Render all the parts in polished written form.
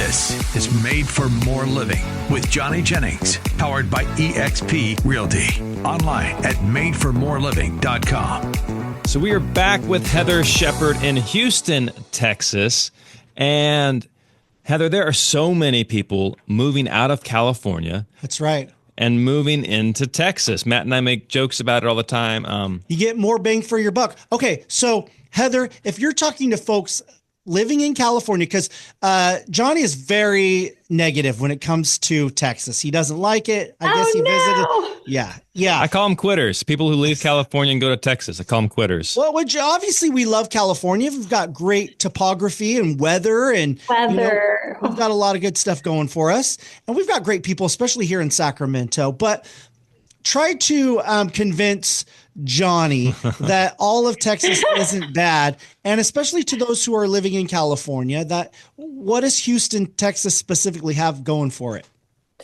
This is Made for More Living with Johnny Jennings, powered by eXp Realty. Online at madeformoreliving.com. So we are back with Heather Shepard in Houston, Texas. And Heather, there are so many people moving out of California. That's right. And moving into Texas. Matt and I make jokes about it all the time. You get more bang for your buck. Okay, so Heather, if you're talking to folks living in California, because Johnny is very negative when it comes to Texas. He doesn't like it. I guess he visited. Yeah. I call them quitters. People who leave California and go to Texas, I call them quitters. Well, obviously we love California. We've got great topography and weather, and we've got a lot of good stuff going for us. And we've got great people, especially here in Sacramento. But try to convince Johnny that all of Texas isn't bad, and especially to those who are living in California, that what does Houston, Texas specifically have going for it?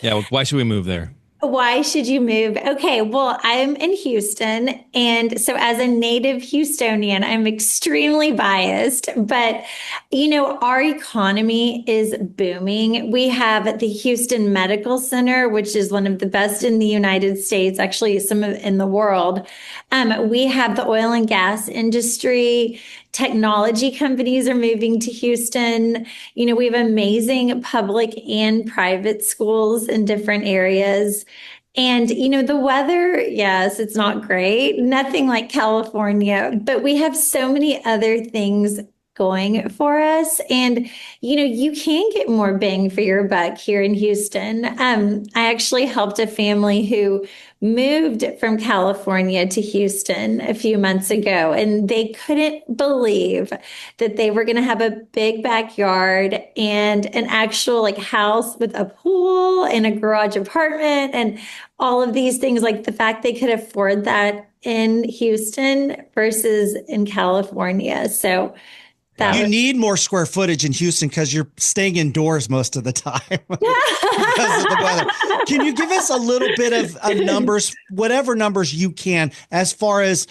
Yeah, why should we move there? Why should you move? Okay, well, I'm in Houston, and so as a native Houstonian, I'm extremely biased, but our economy is booming. We have the Houston Medical Center, which is one of the best in the United States, actually in the world. We have the oil and gas industry. Technology companies are moving to Houston. We have amazing public and private schools in different areas. And, the weather, yes, it's not great. Nothing like California, but we have so many other things going for us. And, you can get more bang for your buck here in Houston. I actually helped a family who moved from California to Houston a few months ago, and they couldn't believe that they were going to have a big backyard and an actual house with a pool and a garage apartment and all of these things, like the fact they could afford that in Houston versus in California. So you need more square footage in Houston because you're staying indoors most of the time because of the weather. Can you give us a little bit of numbers, whatever numbers you can, as far as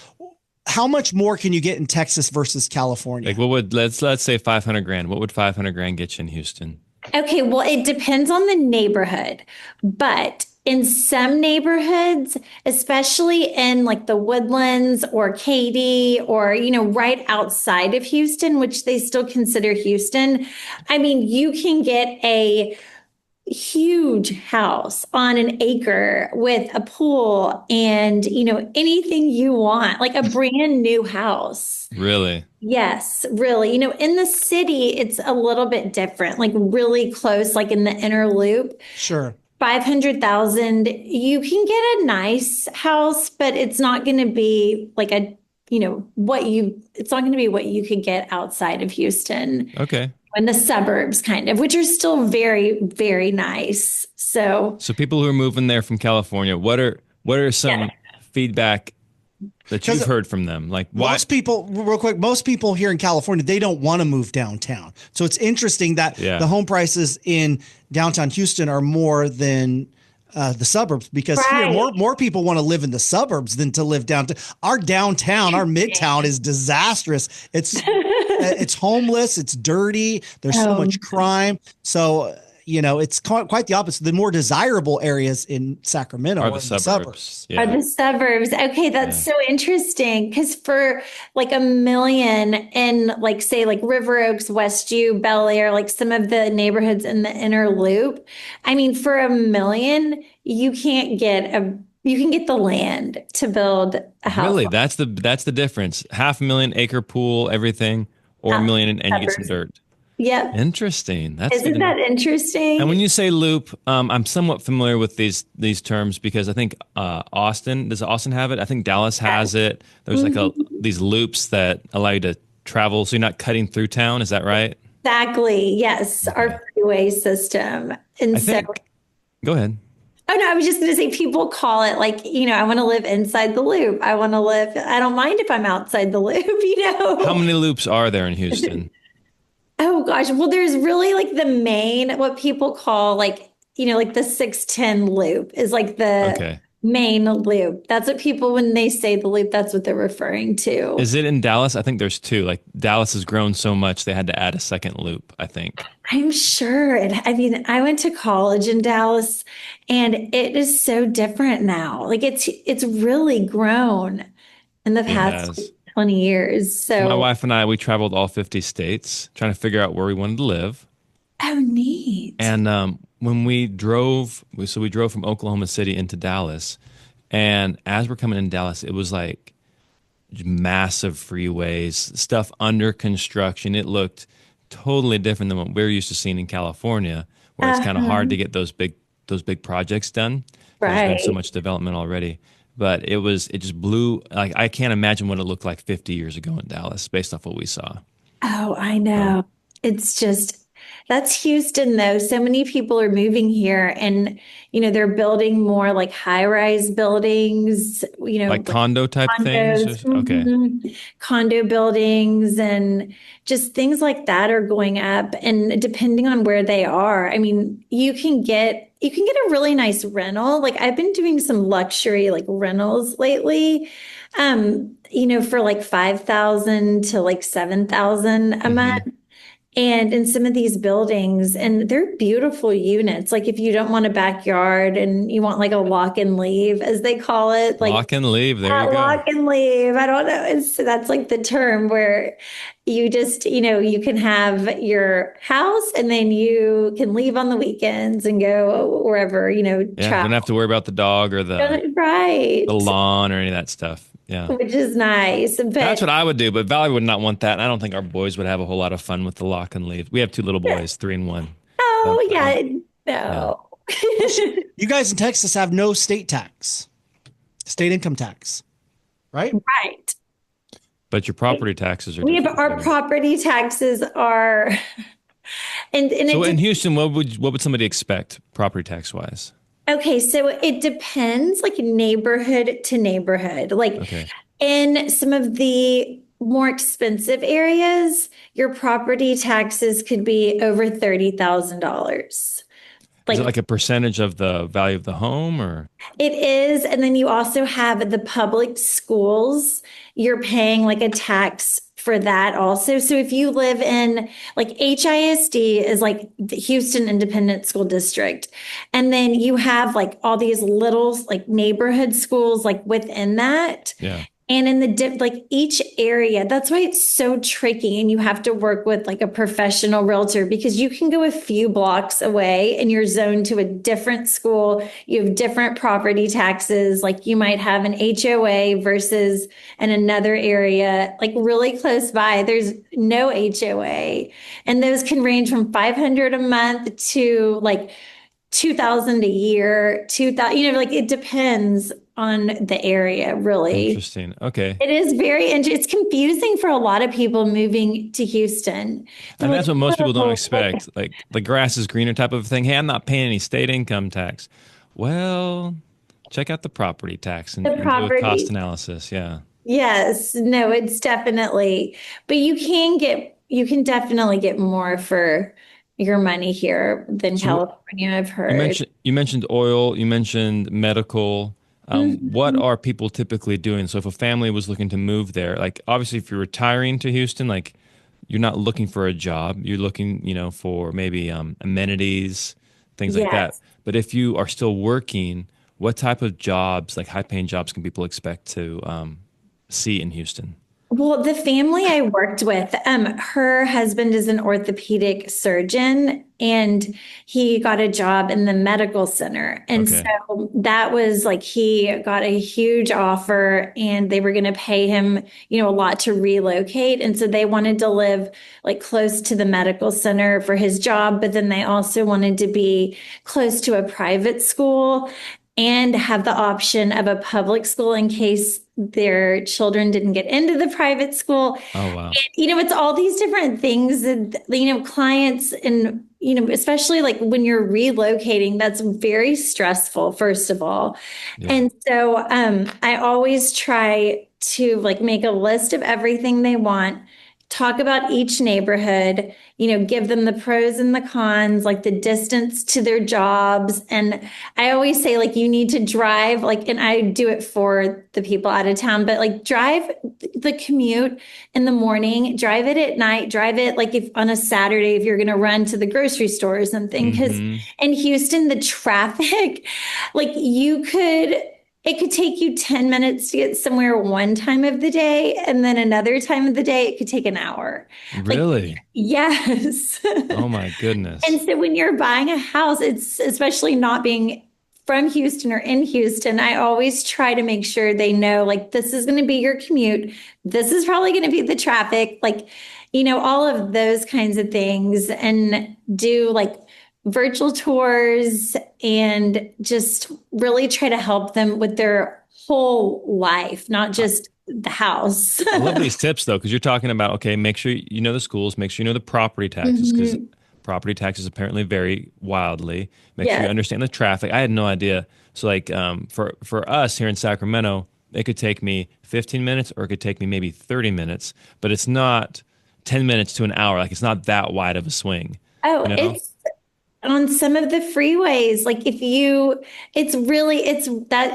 how much more can you get in Texas versus California? Like let's say $500,000. What would $500,000 get you in Houston? Okay, well, it depends on the neighborhood, but in some neighborhoods, especially in the Woodlands or Katy or, right outside of Houston, which they still consider Houston, you can get a huge house on an acre with a pool and, anything you want, like a brand new house. Really? Yes, really. In the city, it's a little bit different, really close, in the inner loop. Sure. 500,000, you can get a nice house, but it's not going to be it's not going to be what you could get outside of Houston. Okay. In the suburbs, kind of, which are still very, very nice. So people who are moving there from California, what are some feedback that you've heard from them? Most people, real quick, most people here in California, they don't want to move downtown. So it's interesting that the home prices in downtown Houston are more than the suburbs, because here more people want to live in the suburbs than to live downtown. Our downtown, our midtown is disastrous. It's homeless. It's dirty. There's so much crime. So, it's quite the opposite. The more desirable areas in Sacramento are the suburbs. Are the suburbs. Okay, that's so interesting, because for $1 million in say River Oaks, Westview, Bel Air, some of the neighborhoods in the inner loop, for $1 million, you can get the land to build a house. Really? That's the difference. 500,000 acre pool, everything, or $1 million and you get some dirt. Yep. Interesting. Isn't that interesting? And when you say loop, I'm somewhat familiar with these terms, because I think does Austin have it? I think Dallas has it. There's these loops that allow you to travel, so you're not cutting through town. Is that right? Exactly. Yes. Okay. Our freeway system. And go ahead. Oh, no, I was just going to say, people call it I want to live inside the loop. I don't mind if I'm outside the loop, How many loops are there in Houston? Oh, gosh. Well, there's really the main, what people call the 610 loop is Main loop. That's what people, when they say the loop, that's what they're referring to. Is it in Dallas? I think there's two. Like Dallas has grown so much, they had to add a second loop, I think. I'm sure. I mean, I went to college in Dallas and it is so different now. Like it's really grown in the It past has. 20 years. So my So, wife and I, we traveled all 50 states trying to figure out where we wanted to live. oh, neat. And when we drove, so we drove from Oklahoma City into Dallas. And as we're coming in Dallas, it was like massive freeways, stuff under construction. It looked totally different than what we're used to seeing in California, where it's kind of hard to get those big projects done. There's been so Right. much development already. But it just blew, like, I can't imagine what it looked like 50 years ago in Dallas based off what we saw. Oh, I So, know. It's just, that's Houston, though. So many people are moving here and, they're building more like high-rise buildings, like like condo type things? condos, Okay. condo buildings, and just things like that are going up. And depending on where they are, I mean, you can get a really nice rental. Like I've been doing some luxury like rentals lately, for like 5,000 to like 7,000 a month. Hmm. And in some of these buildings, and they're beautiful units. Like if you don't want a backyard and you want like a lock and leave, as they call it, like Lock and leave. There you not go. lock and leave. I don't know. That's like the term where you just, you can have your house and then you can leave on the weekends and go wherever, Yeah. Don't travel. have to worry about the dog or Right. the lawn or any of that stuff. Yeah. Which is nice. That's But what I would do, but Valerie would not want that. And I don't think our boys would have a whole lot of fun with the lock and leave. We have two little boys, 3 and 1. But, oh, yeah, yeah. no. You guys in Texas have no state income tax, right? Right. But your property taxes are We have different. our property taxes are, and So in it, Houston, what would somebody expect property tax wise? okay, so it depends like neighborhood to neighborhood. Like Okay. in some of the more expensive areas, your property taxes could be over $30,000. Is Like it like a percentage of the value of the home or? it is. And then you also have the public schools. You're paying like a tax for that also. So if you live in like HISD is like the Houston Independent School District. And then you have like all these little like neighborhood schools like within that. Yeah. And in like each area, that's why it's so tricky. And you have to work with like a professional realtor because you can go a few blocks away and you're zoned to a different school. You have different property taxes. Like you might have an HOA versus in another area, like really close by, there's no HOA. And those can range from 500 a month to like 2,000 a year, 2,000, like it depends on the area, really. Interesting. Okay. It is it's confusing for a lot of people moving to Houston. They're And that's like, what most people don't "Oh, expect. Like the grass is greener type of thing. Hey, I'm not paying any state income tax. Well, check out the property tax and, the and do a property." cost analysis. Yeah. Yes, no, it's definitely, but you can definitely get more for your money here than So California, I've you heard. mentioned oil, you mentioned medical. What Mhm. are people typically doing? So if a family was looking to move there, like obviously if you're retiring to Houston, like you're not looking for a job, you're looking, for maybe amenities, things like that. Yes. But if you are still working, what type of jobs, like high paying jobs, can people expect to see in Houston? Well, the family I worked with, her husband is an orthopedic surgeon and he got a job in the medical center. And Okay. so that was like he got a huge offer and they were going to pay him, a lot to relocate. And so they wanted to live like close to the medical center for his job, but then they also wanted to be close to a private school and have the option of a public school in case their children didn't get into the private school. Oh, wow. It's all these different things that, clients and, especially like when you're relocating, that's very stressful, first of all. Yeah. And so I always try to like make a list of everything they want talk about each neighborhood, give them the pros and the cons, like the distance to their jobs. And I always say, like, you need to drive, like, and I do it for the people out of town, but like drive the commute in the morning, drive it at night, drive it like if on a Saturday, if you're going to run to the grocery store or something. Because in Houston, the traffic, like it could take you 10 minutes to get somewhere one time of the day, and then another time of the day, it could take an hour. Really? Yes. Oh my goodness. And so when you're buying a house, it's especially not being from Houston or in Houston, I always try to make sure they know, like, this is going to be your commute. This is probably going to be the traffic, like, all of those kinds of things, and do like virtual tours and just really try to help them with their whole life, not just the house. I love these tips though, because you're talking about, okay, make sure you know the schools, make sure you know the property taxes, because property taxes apparently vary wildly. Make sure you understand the traffic. I had no idea. So like for us here in Sacramento, it could take me 15 minutes or it could take me maybe 30 minutes, but it's not 10 minutes to an hour. Like it's not that wide of a swing. Oh, it's on some of the freeways. Like that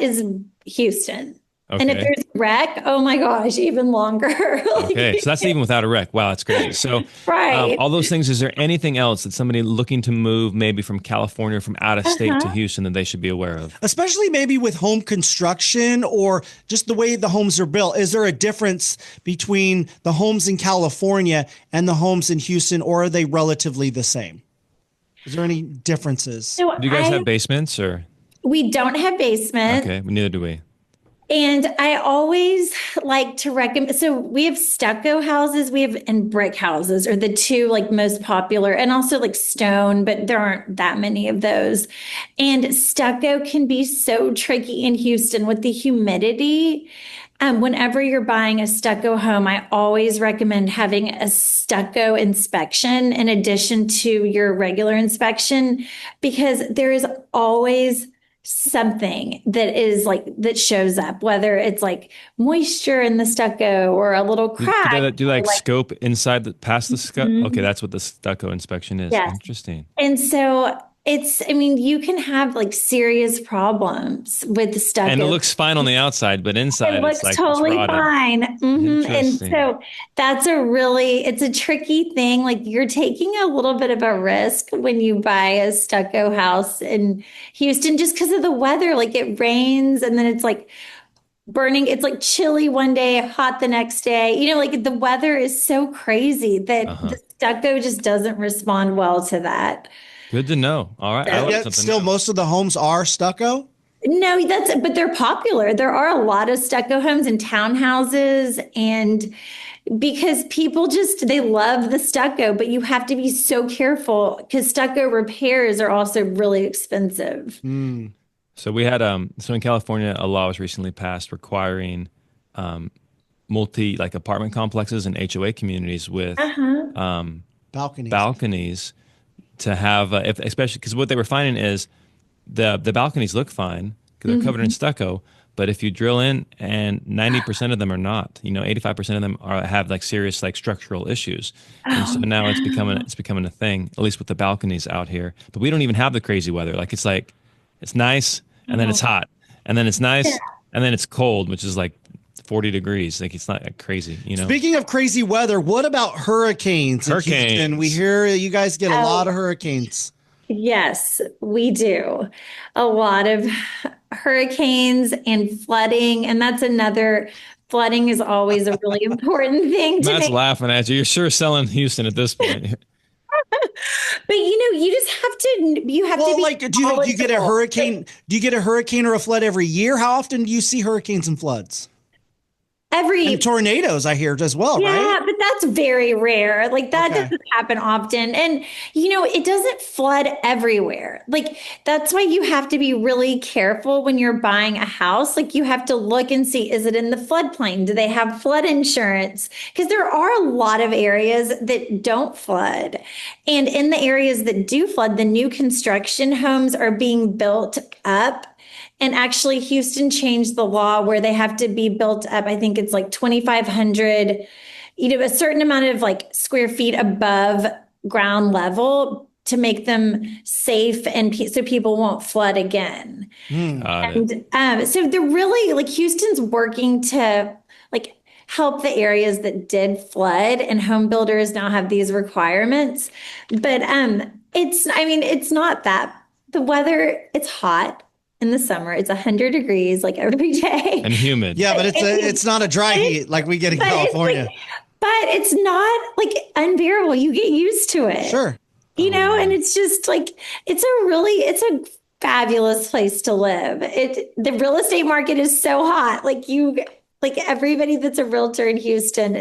is Houston. Okay. And if there's a wreck, oh my gosh, even longer. Okay, so that's even without a wreck. Wow, that's crazy. So right. All those things, is there anything else that somebody looking to move maybe from California or from out of state to Houston that they should be aware of? Especially maybe with home construction or just the way the homes are built. Is there a difference between the homes in California and the homes in Houston, or are they relatively the same? Is there any differences? So do you guys have basements or? We don't have basements. Okay, neither do we. And I always like to recommend, so we have stucco houses, and brick houses are the two like most popular, and also like stone, but there aren't that many of those. And stucco can be so tricky in Houston with the humidity. Whenever you're buying a stucco home, I always recommend having a stucco inspection in addition to your regular inspection, because there is always something that shows up, whether it's like moisture in the stucco or a little crack. Do you scope inside past the stucco? Okay, that's what the stucco inspection is. Yes. Interesting. And so you can have like serious problems with the stucco. And it looks fine on the outside, but inside it looks it's like totally fine. And so that's it's a tricky thing. Like you're taking a little bit of a risk when you buy a stucco house in Houston, just because of the weather. Like it rains and then it's like burning. It's like chilly one day, hot the next day. Like the weather is so crazy that the stucco just doesn't respond well to that. Good to know. All right. Yet still, most of the homes are stucco? No, but they're popular. There are a lot of stucco homes and townhouses, and because people they love the stucco, but you have to be so careful because stucco repairs are also really expensive. So we had, so in California, a law was recently passed requiring apartment complexes and HOA communities with balconies to have, especially because what they were finding is the balconies look fine because they're covered in stucco, but if you drill in, and 90% of them are not, 85% of them have like serious like structural issues, and so now it's becoming a thing, at least with the balconies out here. But we don't even have the crazy weather. Like it's nice, and then it's hot, and then it's nice, and then it's cold, which is like 40 degrees. Like it's not crazy, Speaking of crazy weather, what about hurricanes? In Houston? We hear you guys get a lot of hurricanes. Yes, we do. A lot of hurricanes and flooding. And flooding is always a really important thing. Matt's laughing at you. You're sure selling Houston at this point. But you just have to be like, do you get a hurricane? Do you get a hurricane or a flood every year? How often do you see hurricanes and floods? And tornadoes, I hear as well, right? Yeah, but that's very rare. Like that doesn't happen often. And, it doesn't flood everywhere. Like that's why you have to be really careful when you're buying a house. Like you have to look and see, is it in the floodplain? Do they have flood insurance? Because there are a lot of areas that don't flood. And in the areas that do flood, the new construction homes are being built up. And actually, Houston changed the law where they have to be built up. I think it's like 2,500, a certain amount of like square feet above ground level to make them safe and so people won't flood again. So they're really like Houston's working to like help the areas that did flood, and home builders now have these requirements. But it's not that the weather, it's hot in the summer. It's 100 degrees like every day. And humid. Yeah, but it's not a dry heat like we get in California. But it's not like unbearable. You get used to it. Sure. And it's just like, it's a fabulous place to live. The real estate market is so hot. Like everybody that's a realtor in Houston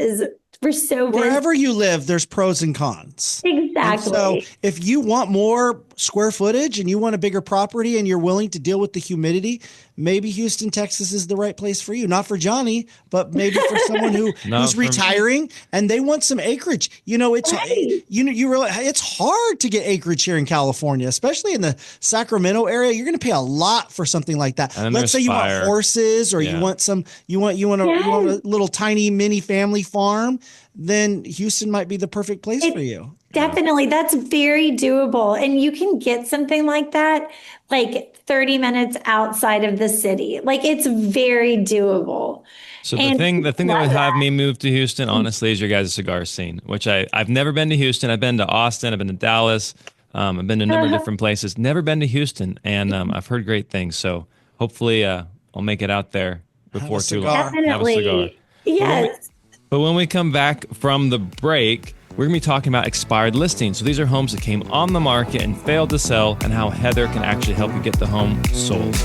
we're so busy. Wherever you live, there's pros and cons. Exactly. And so if you want more square footage and you want a bigger property and you're willing to deal with the humidity, maybe Houston, Texas is the right place for you. Not for Johnny, but maybe for someone who's retiring and they want some acreage. You realize it's hard to get acreage here in California, especially in the Sacramento area. You're going to pay a lot for something like that. Let's say you want horses or you want a little tiny mini family farm, then Houston might be the perfect place for you. Definitely. That's very doable. And you can get something like that, like 30 minutes outside of the city. Like it's very doable. So the thing that would have me move to Houston, honestly, is your guys' cigar scene, which I've never been to Houston. I've been to Austin. I've been to Dallas. I've been to a number of different places. Never been to Houston. And I've heard great things. So hopefully I'll make it out there before too long. Definitely. Have a cigar. Yes. But when we come back from the break, we're going to be talking about expired listings. So these are homes that came on the market and failed to sell, and how Heather can actually help you get the home sold.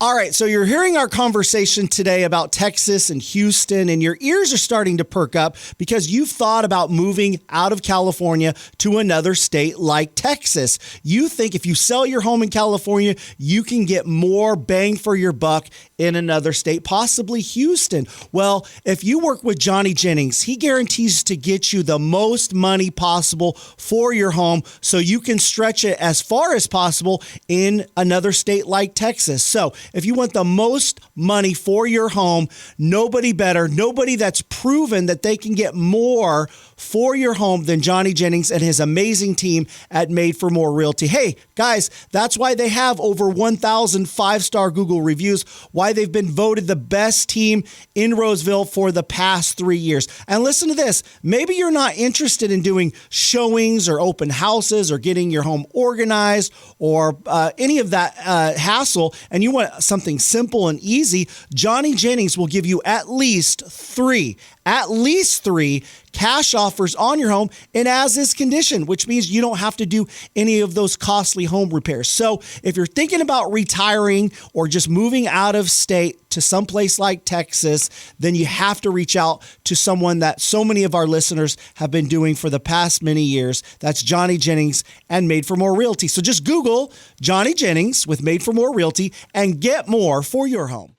All right, so you're hearing our conversation today about Texas and Houston, and your ears are starting to perk up because you've thought about moving out of California to another state like Texas. You think if you sell your home in California, you can get more bang for your buck in another state, possibly Houston. Well, if you work with Johnny Jennings, he guarantees to get you the most money possible for your home so you can stretch it as far as possible in another state like Texas. So if you want the most money for your home, nobody better, nobody that's proven that they can get more for your home than Johnny Jennings and his amazing team at Made for More Realty. Hey, guys, that's why they have over 1,000 five-star Google reviews, why they've been voted the best team in Roseville for the past 3 years. And listen to this. Maybe you're not interested in doing showings or open houses or getting your home organized or any of that hassle, and you want something simple and easy. Johnny Jennings will give you at least three cash offers on your home in as-is condition, which means you don't have to do any of those costly home repairs. So if you're thinking about retiring or just moving out of state to someplace like Texas, then you have to reach out to someone that so many of our listeners have been doing for the past many years. That's Johnny Jennings and Made for More Realty. So just Google Johnny Jennings with Made for More Realty and get more for your home.